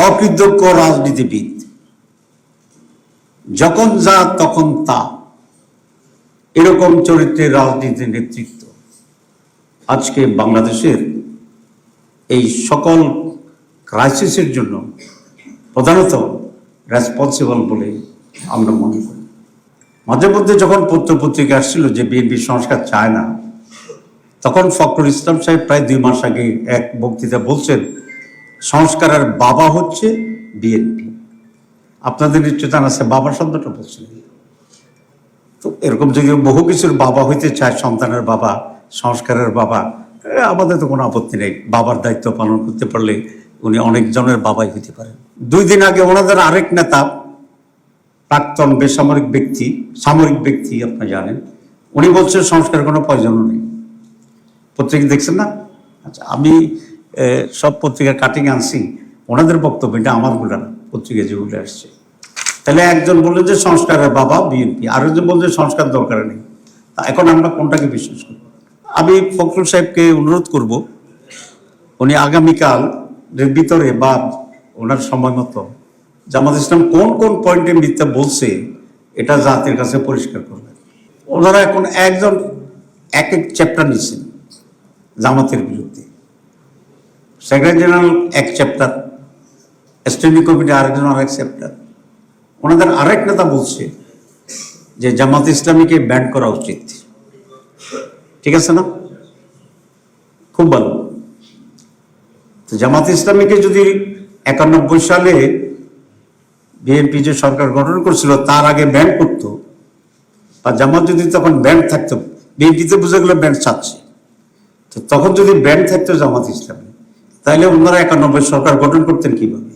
অকৃতজ্ঞ রাজনীতিবিদ, যখন যা তখন তা, এরকম চরিত্রের রাজনীতির নেতৃত্ব আজকে বাংলাদেশের এই সকল ক্রাইসিসের জন্য প্রধানত রেসপন্সিবল বলে আমরা মনে করি। মাঝে মধ্যে যখন পত্রপত্রিকা আসছিল যে বিএনপি সংস্কার চায় না, তখন ফখরুল ইসলাম সাহেব প্রায় 2 মাস আগে এক বক্তৃতা বলছেন সংস্কারের বাবা হচ্ছে বিএনপি। আপনাদের নিশ্চয় জানা আছে বাবা শব্দটা বলছিলেন। তো এরকম যদি বহু কিছুর বাবা হইতে চায়, সন্তানের বাবা, সংস্কারের বাবা, আমাদের তো কোনো আপত্তি নেই। বাবার দায়িত্ব পালন করতে পারলে উনি অনেকজনের বাবাই হইতে পারেন। 2 দিন আগে ওনাদের আরেক নেতা, প্রাক্তন বেসামরিক ব্যক্তি, সামরিক ব্যক্তি আপনি জানেন, উনি বলছেন সংস্কারের কোনো প্রয়োজনও নেই। পত্রিকা দেখছেন না? আচ্ছা, আমি সব পত্রিকার কাটিং আনছি, ওনাদের বক্তব্য, এটা আমার গুলা না, পত্রিকা যেগুলো আসছে। তাহলে একজন বললেন যে সংস্কারের বাবা বিএনপি, আরেকজন বলছে সংস্কার দরকার নেই। এখন আমরা কোনটাকে বিশ্বাস করব? আমি ফখরুল সাহেবকে অনুরোধ করব, উনি আগামীকাল ভিতরে বা ওনার সময় মতো জামাত ইসলাম কোন কোন পয়েন্টে মিথ্যা বলছে এটা জাতির কাছে পরিষ্কার করবেন। ওনারা এখন একজন এক চ্যাপ্টার নিচ্ছেন জামাতের বিরুদ্ধে, সেক্রেটারি জেনারেল এক চ্যাপ্টার, স্ট্যান্ডিং কমিটি আরেকজন আরেক চ্যাপ্টার। ওনাদের আরেক নেতা বলছে যে জামাত ইসলামীকে ব্যান করা উচিত। ঠিক আছে না? খুব ভালো। তো জামাত ইসলামীকে যদি 91 সালে বিএনপি যে সরকার গঠন করছিল তার আগে ব্যান করতো, বা জামাত যদি তখন ব্যান থাকতো, বিএনপিতে বুঝে গেলে ব্যান চাচ্ছে, তো তখন যদি ব্যান থাকতো জামাত ইসলামী, তাহলে ওনারা 91 সরকার গঠন করতেন কিভাবে?